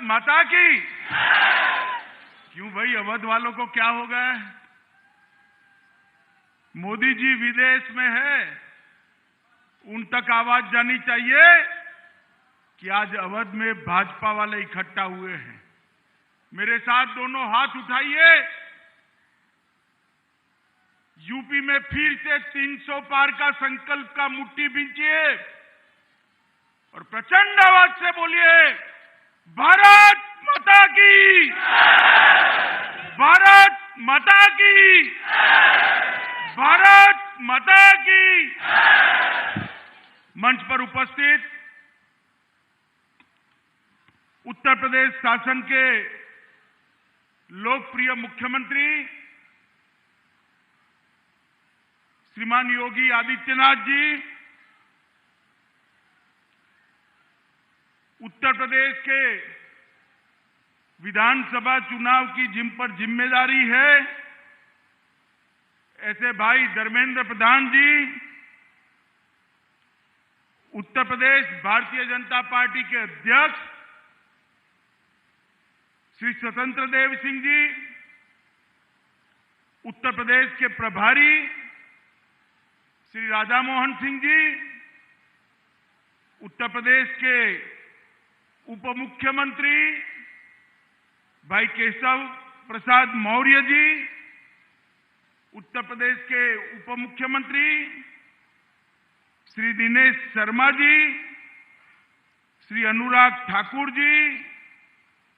माता की। क्यों भाई, अवध वालों को क्या हो गया है? मोदी जी विदेश में है, उन तक आवाज जानी चाहिए कि आज अवध में भाजपा वाले इकट्ठा हुए हैं। मेरे साथ दोनों हाथ उठाइए। यूपी में फिर से 300 पार का संकल्प का मुट्ठी बींचिए और प्रचंड आवाज से बोलिए, भारत माता की, भारत माता की, भारत माता की। मंच पर उपस्थित उत्तर प्रदेश शासन के लोकप्रिय मुख्यमंत्री श्रीमान योगी आदित्यनाथ जी, उत्तर प्रदेश के विधानसभा चुनाव की जिन पर जिम्मेदारी है, ऐसे भाई धर्मेंद्र प्रधान जी, उत्तर प्रदेश भारतीय जनता पार्टी के अध्यक्ष श्री स्वतंत्र देव सिंह जी, उत्तर प्रदेश के प्रभारी श्री राधा मोहन सिंह जी, उत्तर प्रदेश के उप मुख्यमंत्री भाई केशव प्रसाद मौर्य जी, उत्तर प्रदेश के उप मुख्यमंत्री श्री दिनेश शर्मा जी, श्री अनुराग ठाकुर जी,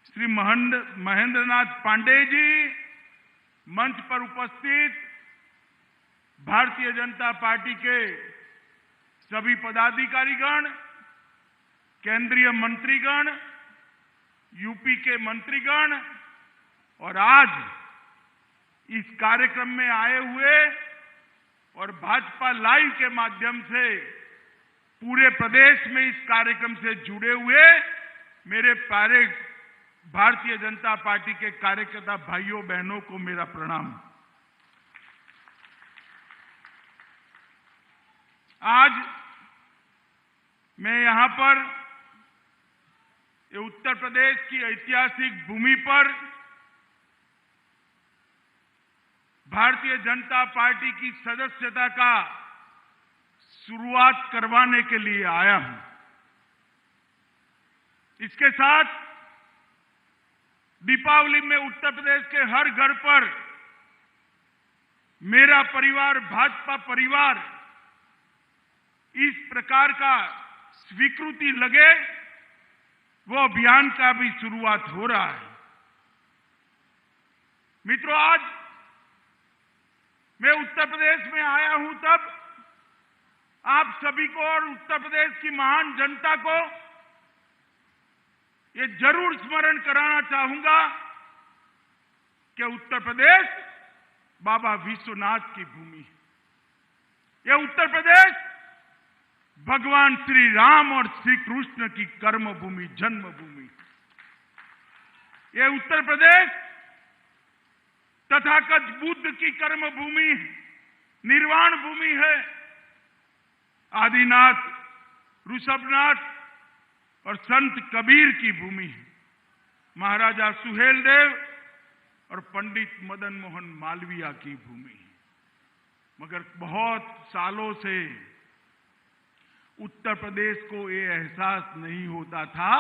श्री महेंद्रनाथ पांडे जी, मंच पर उपस्थित भारतीय जनता पार्टी के सभी पदाधिकारीगण, केंद्रीय मंत्रीगण, यूपी के मंत्रीगण और आज इस कार्यक्रम में आए हुए और भाजपा लाइव के माध्यम से पूरे प्रदेश में इस कार्यक्रम से जुड़े हुए मेरे प्यारे भारतीय जनता पार्टी के कार्यकर्ता भाइयों बहनों को मेरा प्रणाम। आज मैं यहां पर ये उत्तर प्रदेश की ऐतिहासिक भूमि पर भारतीय जनता पार्टी की सदस्यता का शुरुआत करवाने के लिए आया हूं। इसके साथ दीपावली में उत्तर प्रदेश के हर घर पर मेरा परिवार, भाजपा परिवार, इस प्रकार का स्वीकृति लगे, वो अभियान का भी शुरुआत हो रहा है। मित्रों, आज मैं उत्तर प्रदेश में आया हूं तब आप सभी को और उत्तर प्रदेश की महान जनता को ये जरूर स्मरण कराना चाहूंगा कि उत्तर प्रदेश बाबा विश्वनाथ की भूमि है। यह उत्तर प्रदेश भगवान श्री राम और श्री कृष्ण की कर्म भूमि, जन्मभूमि। यह उत्तर प्रदेश तथागत बुद्ध की कर्म भूमि, निर्वाण भूमि है। आदिनाथ, ऋषभनाथ और संत कबीर की भूमि है। महाराजा सुहेल देव और पंडित मदन मोहन मालवीय की भूमि है। मगर बहुत सालों से उत्तर प्रदेश को ये एहसास नहीं होता था।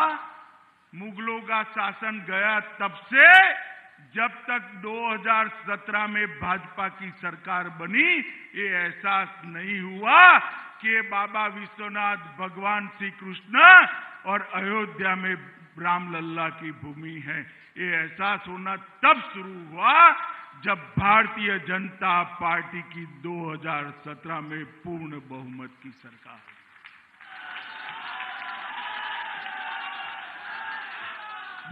मुगलों का शासन गया तब से, जब तक 2017 में भाजपा की सरकार बनी, ये एहसास नहीं हुआ कि बाबा विश्वनाथ भगवान श्री कृष्ण और अयोध्या में रामलल्ला की भूमि है। ये एहसास होना तब शुरू हुआ जब भारतीय जनता पार्टी की 2017 में पूर्ण बहुमत की सरकार।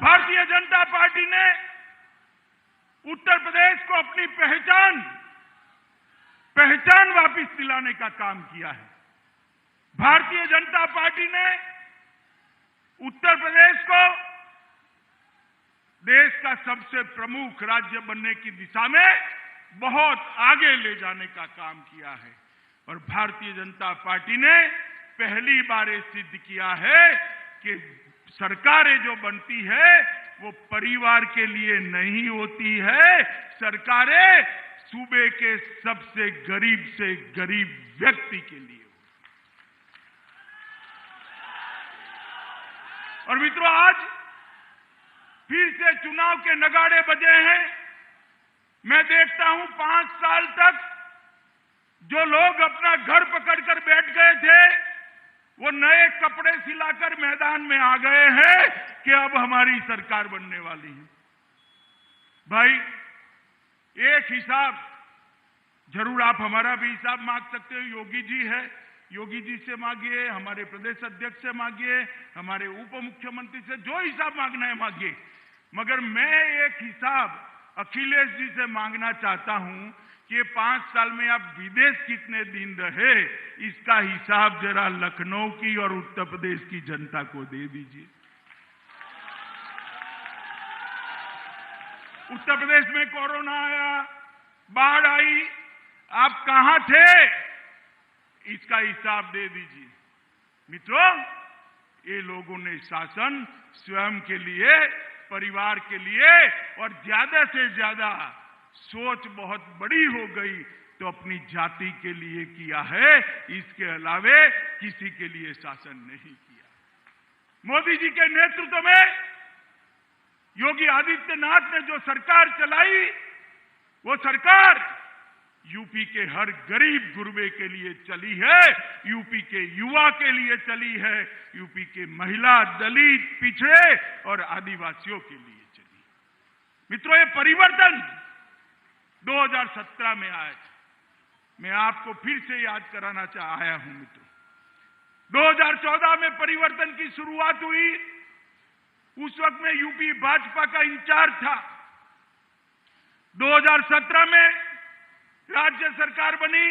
भारतीय जनता पार्टी ने उत्तर प्रदेश को अपनी पहचान वापस दिलाने का काम किया है। भारतीय जनता पार्टी ने उत्तर प्रदेश को देश का सबसे प्रमुख राज्य बनने की दिशा में बहुत आगे ले जाने का काम किया है। और भारतीय जनता पार्टी ने पहली बार ये सिद्ध किया है कि सरकारें जो बनती है वो परिवार के लिए नहीं होती है। सरकारें सूबे के सबसे गरीब से गरीब व्यक्ति के लिए। और मित्रों, आज फिर से चुनाव के नगाड़े बजे हैं। मैं देखता हूं 5 साल तक जो लोग अपना घर पकड़कर बैठ गए थे वो नए कपड़े सिलाकर मैदान में आ गए हैं कि अब हमारी सरकार बनने वाली है। भाई, एक हिसाब जरूर आप हमारा भी हिसाब मांग सकते हो। योगी जी है, योगी जी से मांगिए, हमारे प्रदेश अध्यक्ष से मांगिए, हमारे उप मुख्यमंत्री से, जो हिसाब मांगना है मांगिए। मगर मैं एक हिसाब अखिलेश जी से मांगना चाहता हूं कि 5 साल में आप विदेश कितने दिन रहे, इसका हिसाब जरा लखनऊ की और उत्तर प्रदेश की जनता को दे दीजिए। उत्तर प्रदेश में कोरोना आया, बाढ़ आई, आप कहां थे, इसका हिसाब दे दीजिए। मित्रों, ये लोगों ने शासन स्वयं के लिए, परिवार के लिए और ज्यादा से ज्यादा सोच बहुत बड़ी हो गई तो अपनी जाति के लिए किया है, इसके अलावे किसी के लिए शासन नहीं किया। मोदी जी के नेतृत्व में योगी आदित्यनाथ ने जो सरकार चलाई, वो सरकार यूपी के हर गरीब गुरबे के लिए चली है, यूपी के युवा के लिए चली है, यूपी के महिला, दलित, पिछड़े और आदिवासियों के लिए चली। मित्रों, ये परिवर्तन 2017 में आया था। मैं आपको फिर से याद कराना आया हूं। मित्रों, 2014 में परिवर्तन की शुरुआत हुई। उस वक्त में यूपी भाजपा का इंचार्ज था। 2017 में राज्य सरकार बनी,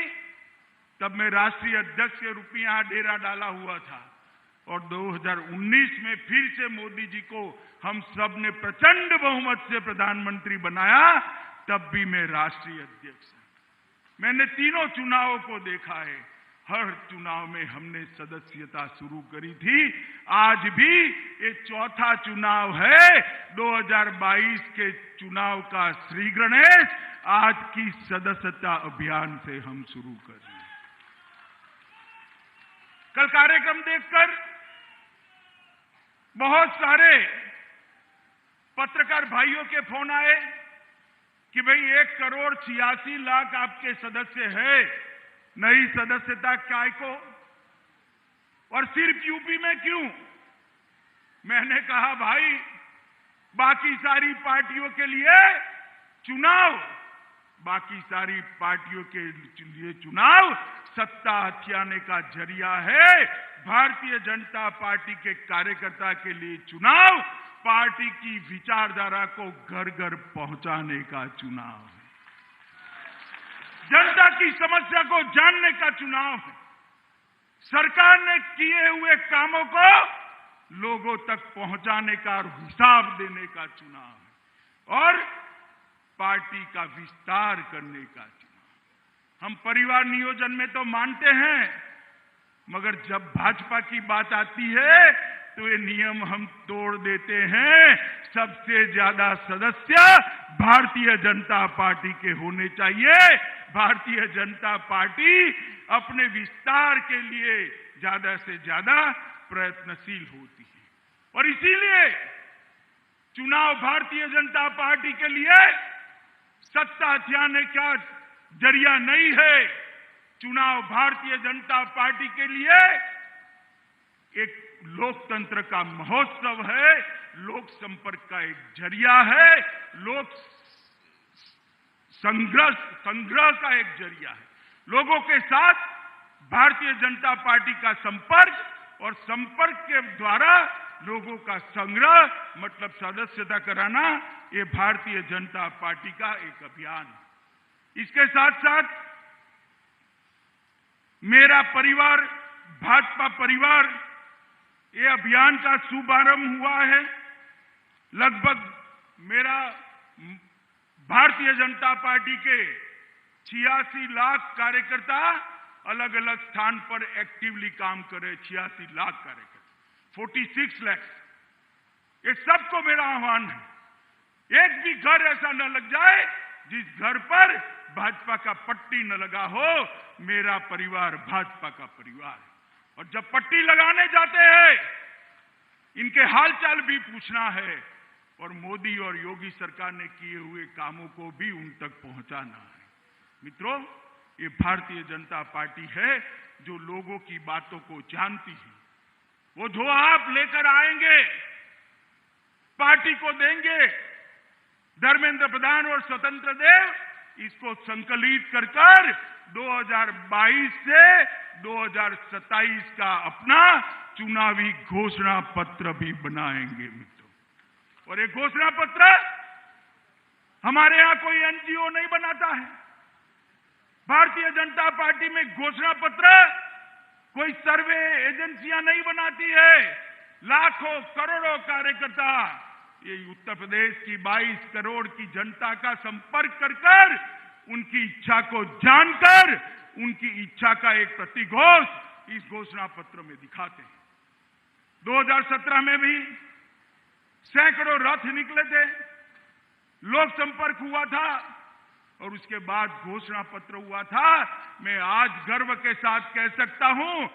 तब मैं राष्ट्रीय अध्यक्ष के रूप में यहां डेरा डाला हुआ था। और 2019 में फिर से मोदी जी को हम सब ने प्रचंड बहुमत से प्रधानमंत्री बनाया, तब भी मैं राष्ट्रीय अध्यक्ष। मैंने तीनों चुनावों को देखा है। हर चुनाव में हमने सदस्यता शुरू करी थी। आज भी ये चौथा चुनाव है। 2022 के चुनाव का श्री गणेश आज की सदस्यता अभियान से हम शुरू कर रहे हैं। कल कार्यक्रम देखकर बहुत सारे पत्रकार भाइयों के फोन आए कि भाई 1,86,00,000 आपके सदस्य है, नई सदस्यता काय को, और सिर्फ यूपी में क्यों? मैंने कहा भाई, बाकी सारी पार्टियों के लिए चुनाव, बाकी सारी पार्टियों के लिए चुनाव सत्ता हथियाने का जरिया है। भारतीय जनता पार्टी के कार्यकर्ता के लिए चुनाव पार्टी की विचारधारा को घर घर पहुंचाने का चुनाव है, जनता की समस्या को जानने का चुनाव है, सरकार ने किए हुए कामों को लोगों तक पहुंचाने का और हिसाब देने का चुनाव है, और पार्टी का विस्तार करने का चुनाव। हम परिवार नियोजन में तो मानते हैं, मगर जब भाजपा की बात आती है तो ये नियम हम तोड़ देते हैं। सबसे ज्यादा सदस्य भारतीय जनता पार्टी के होने चाहिए। भारतीय जनता पार्टी अपने विस्तार के लिए ज्यादा से ज्यादा प्रयत्नशील होती है, और इसीलिए चुनाव भारतीय जनता पार्टी के लिए सत्ता हथियाने का जरिया नहीं है। चुनाव भारतीय जनता पार्टी के लिए एक लोकतंत्र का महोत्सव है, लोक संपर्क का एक जरिया है, लोक संग्रह का एक जरिया है। लोगों के साथ भारतीय जनता पार्टी का संपर्क, और संपर्क के द्वारा लोगों का संग्रह, मतलब सदस्यता कराना, ये भारतीय जनता पार्टी का एक अभियान है। इसके साथ साथ मेरा परिवार, भाजपा परिवार, ये अभियान का शुभारंभ हुआ है। लगभग मेरा भारतीय जनता पार्टी के 86 लाख कार्यकर्ता अलग अलग स्थान पर एक्टिवली काम कर रहे। 86 लाख कार्यकर्ता, 46 लाख। ये सबको मेरा आह्वान है, एक भी घर ऐसा न लग जाए जिस घर पर भाजपा का पट्टी न लगा हो। मेरा परिवार भाजपा का परिवार है, और जब पट्टी लगाने जाते हैं इनके हालचाल भी पूछना है, और मोदी और योगी सरकार ने किए हुए कामों को भी उन तक पहुंचाना है। मित्रों, ये भारतीय जनता पार्टी है जो लोगों की बातों को जानती है। वो जो आप लेकर आएंगे पार्टी को देंगे। धर्मेंद्र प्रधान और स्वतंत्र देव इसको संकलित कर 2022 से 2027 का अपना चुनावी घोषणा पत्र भी बनाएंगे मित्रों। और ये घोषणा पत्र हमारे यहां कोई एनजीओ नहीं बनाता है। भारतीय जनता पार्टी में घोषणा पत्र कोई सर्वे एजेंसियां नहीं बनाती है। लाखों करोड़ों कार्यकर्ता ये उत्तर प्रदेश की 22 करोड़ की जनता का संपर्क कर उनकी इच्छा को जानकर उनकी इच्छा का एक प्रतिघोष इस घोषणा पत्र में दिखाते हैं। 2017 में भी सैकड़ों रथ निकले थे, लोक संपर्क हुआ था, और उसके बाद घोषणा पत्र हुआ था। मैं आज गर्व के साथ कह सकता हूं